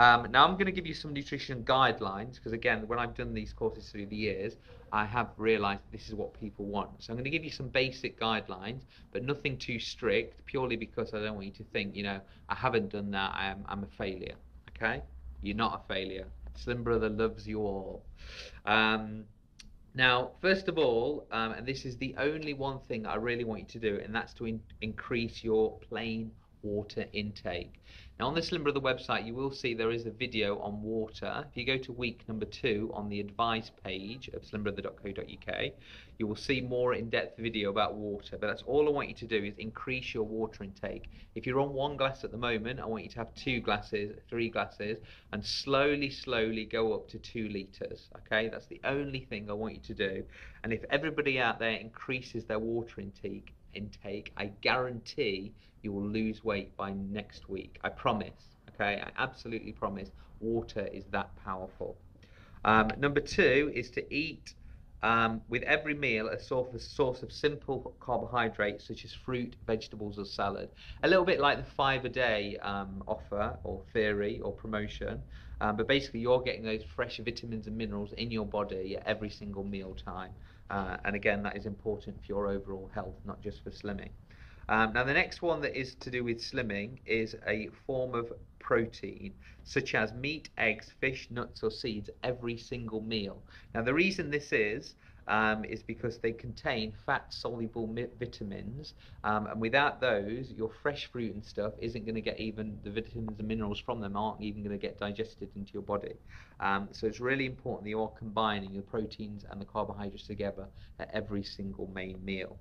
Now I'm going to give you some nutrition guidelines because again, when I've done these courses through the years, I have realised this is what people want. So I'm going to give you some basic guidelines, but nothing too strict, purely because I don't want you to think, I haven't done that, I'm a failure. Okay? You're not a failure. Slim Brother loves you all. Now, first of all, and this is the only one thing I really want you to do, and that's to increase your plain water intake. Now, on the Slim Brother website, you will see there is a video on water. If you go to week number 2 on the advice page of slimbrother.co.uk, you will see more in-depth video about water. But that's all I want you to do is increase your water intake. If you're on 1 glass at the moment, I want you to have 2 glasses, 3 glasses, and slowly go up to 2 litres. Okay, that's the only thing I want you to do. And if everybody out there increases their water intake, I guarantee you will lose weight by next week. I promise. Okay, I absolutely promise. Water is that powerful. Number 2 is to eat with every meal a source of simple carbohydrates such as fruit, vegetables, or salad. A little bit like the 5 a day offer or theory or promotion, but basically you're getting those fresh vitamins and minerals in your body at every single meal time. And again, that is important for your overall health, not just for slimming. Now the next one that is to do with slimming is a form of protein, such as meat, eggs, fish, nuts or seeds every single meal. Now the reason this is because they contain fat-soluble vitamins, and without those, your fresh fruit and stuff isn't going to get even the vitamins and minerals from them aren't even going to get digested into your body. So it's really important that you are combining the proteins and the carbohydrates together at every single main meal.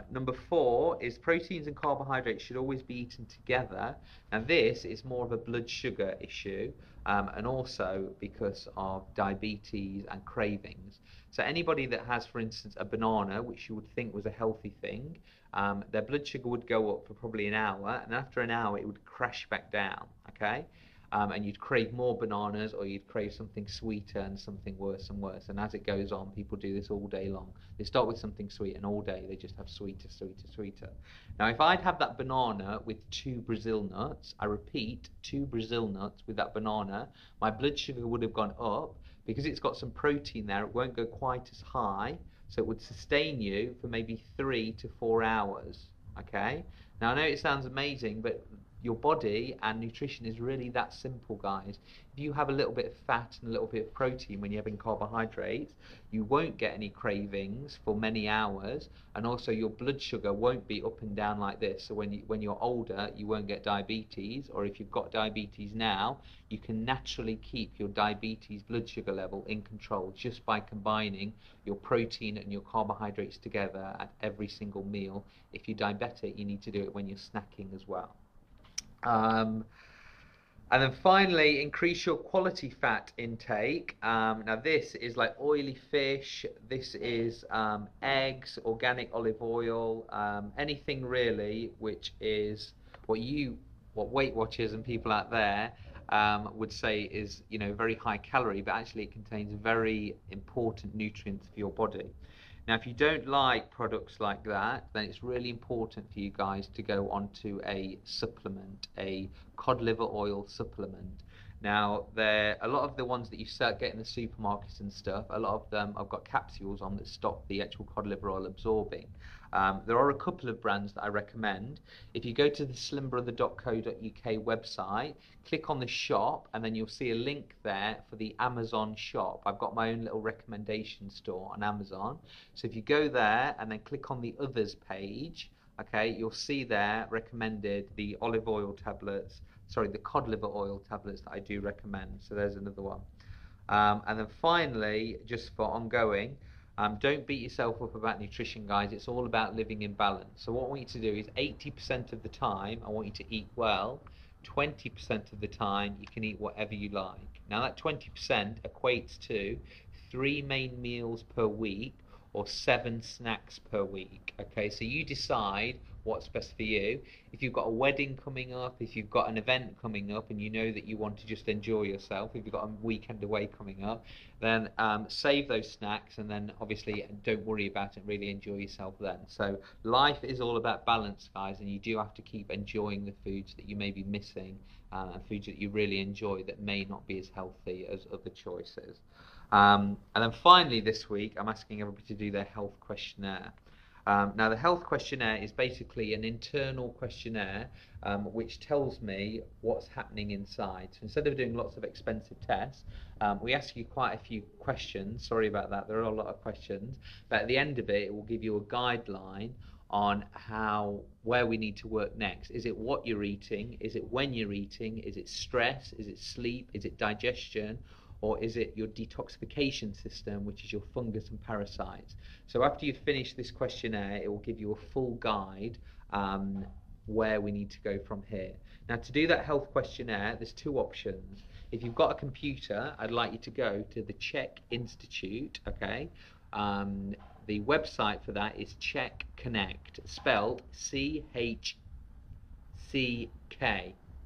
Number 4 is proteins and carbohydrates should always be eaten together. Now this is more of a blood sugar issue, and also because of diabetes and cravings. So anybody that has, for instance, a banana, which you would think was a healthy thing, their blood sugar would go up for probably an hour, and after an hour it would crash back down, okay? And you'd crave more bananas, or you'd crave something sweeter and something worse and worse. And as it goes on, people do this all day long. They start with something sweet, and all day they just have sweeter. Now, if I'd have that banana with 2 Brazil nuts, I repeat, 2 Brazil nuts with that banana, my blood sugar would have gone up. Because it's got some protein there, it won't go quite as high, so it would sustain you for maybe 3 to 4 hours. Okay? Now, I know it sounds amazing, but your body and nutrition is really that simple, guys. If you have a little bit of fat and a little bit of protein when you're having carbohydrates, you won't get any cravings for many hours, and also your blood sugar won't be up and down like this. So when you're older, you won't get diabetes, or if you've got diabetes now, you can naturally keep your diabetes blood sugar level in control just by combining your protein and your carbohydrates together at every single meal. If you're diabetic, you need to do it when you're snacking as well. And then finally, increase your quality fat intake. Now this is like oily fish, this is eggs, organic olive oil, anything really which is what Weight Watchers and people out there would say is, very high calorie, but actually it contains very important nutrients for your body. Now, if you don't like products like that, then it's really important for you guys to go onto a supplement, a cod liver oil supplement. Now, a lot of the ones that you get in the supermarkets and stuff, a lot of them have got capsules on that stop the actual cod liver oil absorbing. There are a couple of brands that I recommend. If you go to the slimbrother.co.uk website, click on the shop, and then you'll see a link there for the Amazon shop. I've got my own little recommendation store on Amazon. So if you go there and then click on the others page, okay, you'll see there recommended the olive oil tablets, the cod liver oil tablets that I do recommend. So there's another one. And then finally, just for ongoing, don't beat yourself up about nutrition, guys. It's all about living in balance. So what I want you to do is 80% of the time, I want you to eat well. 20% of the time, you can eat whatever you like. Now that 20% equates to 3 main meals per week or 7 snacks per week. Okay, so you decide what's best for you. If you've got a wedding coming up, if you've got an event coming up and you know that you want to just enjoy yourself, if you've got a weekend away coming up, then save those snacks, and then obviously don't worry about it, really enjoy yourself then. So life is all about balance, guys, and you do have to keep enjoying the foods that you may be missing, and foods that you really enjoy that may not be as healthy as other choices. And then finally this week, I'm asking everybody to do their health questionnaire. Now, the health questionnaire is basically an internal questionnaire which tells me what's happening inside. So instead of doing lots of expensive tests, we ask you quite a few questions. Sorry about that, there are a lot of questions. But at the end of it, it will give you a guideline on where we need to work next. Is it what you're eating? Is it when you're eating? Is it stress? Is it sleep? Is it digestion? Or is it your detoxification system, which is your fungus and parasites? So after you've finished this questionnaire, it will give you a full guide where we need to go from here. Now, to do that health questionnaire, there's two options. If you've got a computer, I'd like you to go to the Czech Institute, okay? The website for that is Czech Connect, spelled C-H-C-K,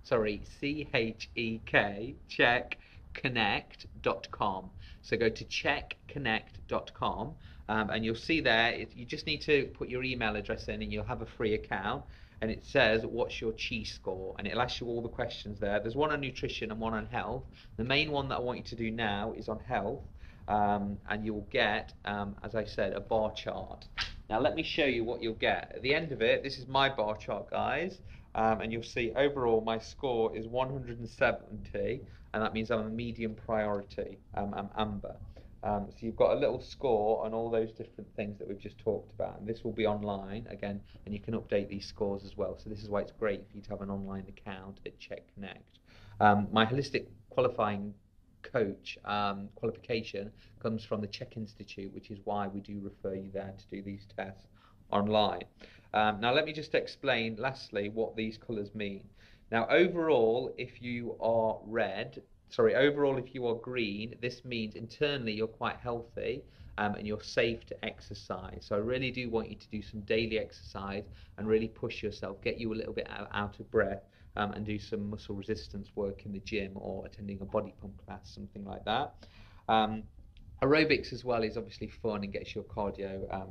sorry, C-H-E-K, Czech Connect.com. So go to checkconnect.com, and you'll see there, you just need to put your email address in and you'll have a free account, and it says what's your chi score, and it'll ask you all the questions there. There's one on nutrition and one on health. The main one that I want you to do now is on health, and you'll get, as I said, a bar chart. Now let me show you what you'll get. At the end of it, this is my bar chart, guys, and you'll see overall my score is 170, and that means I'm a medium priority. I'm amber. So you've got a little score on all those different things that we've just talked about, and this will be online again, and you can update these scores as well. So this is why it's great for you to have an online account at Check Connect. My holistic qualifying coach qualification comes from the Czech Institute, which is why we do refer you there to do these tests online. Now let me just explain lastly what these colours mean. Now overall, if you are green, this means internally you're quite healthy and you're safe to exercise. So I really do want you to do some daily exercise and really push yourself, get you a little bit out of breath, and do some muscle resistance work in the gym or attending a body pump class, something like that. Aerobics as well is obviously fun and gets your cardio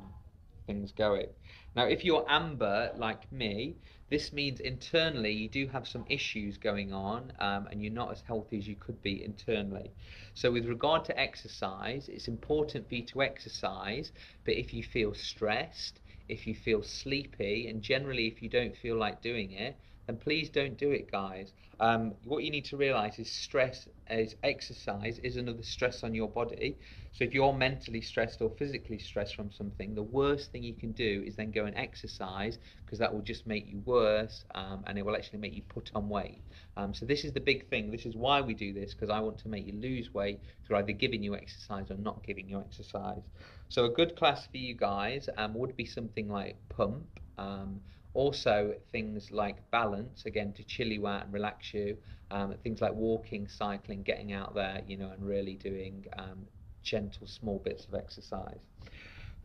things going. Now if you're amber like me, this means internally you do have some issues going on, and you're not as healthy as you could be internally. So with regard to exercise, it's important for you to exercise, but if you feel stressed, if you feel sleepy, and generally if you don't feel like doing it, then please don't do it, guys. What you need to realize is exercise is another stress on your body. So if you're mentally stressed or physically stressed from something, the worst thing you can do is then go and exercise, because that will just make you worse, and it will actually make you put on weight. So this is the big thing. This is why we do this, because I want to make you lose weight through either giving you exercise or not giving you exercise. So a good class for you guys would be something like pump. Also things like balance, again, to chill you out and relax you. Things like walking, cycling, getting out there, and really doing gentle small bits of exercise.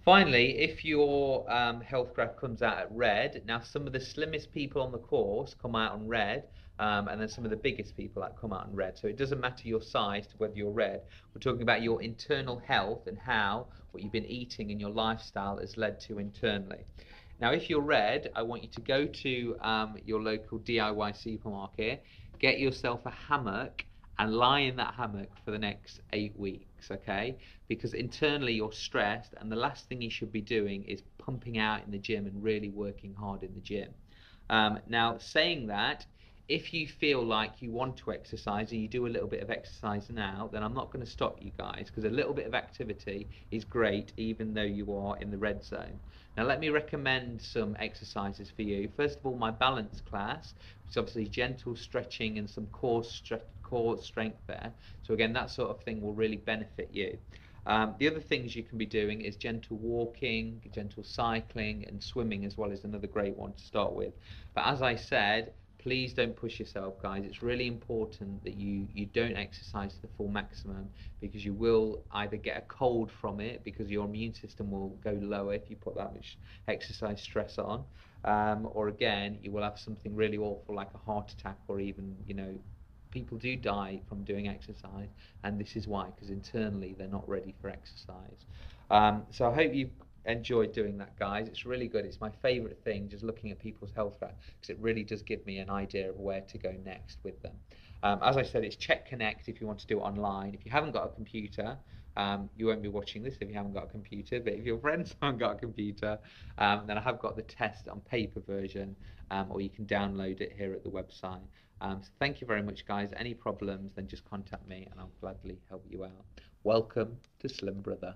Finally, if your health graph comes out at red, now some of the slimmest people on the course come out on red, and then some of the biggest people that come out in red. So it doesn't matter your size to whether you're red. We're talking about your internal health and how what you've been eating and your lifestyle has led to internally. Now if you're red, I want you to go to your local DIY supermarket, get yourself a hammock and lie in that hammock for the next 8 weeks, okay? Because internally you're stressed, and the last thing you should be doing is pumping out in the gym and really working hard in the gym. Now saying that, if you feel like you want to exercise and you do a little bit of exercise now, then I'm not going to stop you guys, because a little bit of activity is great even though you are in the red zone. Now let me recommend some exercises for you. First of all, my balance class, which is obviously gentle stretching and some core strength there. So again, that sort of thing will really benefit you. The other things you can be doing is gentle walking, gentle cycling, and swimming as well is another great one to start with. But as I said, Please don't push yourself, guys. It's really important that you don't exercise to the full maximum, because you will either get a cold from it, because your immune system will go lower if you put that much exercise stress on, or again, you will have something really awful like a heart attack, or even, people do die from doing exercise, and this is why, because internally they're not ready for exercise. So I hope you enjoyed doing that, guys. It's really good. It's my favourite thing, just looking at people's health track, because it really does give me an idea of where to go next with them. As I said, it's Check Connect if you want to do it online. If you haven't got a computer, you won't be watching this if you haven't got a computer, but if your friends haven't got a computer, then I have got the test on paper version, or you can download it here at the website. So thank you very much, guys. Any problems, then just contact me and I'll gladly help you out. Welcome to Slim Brother.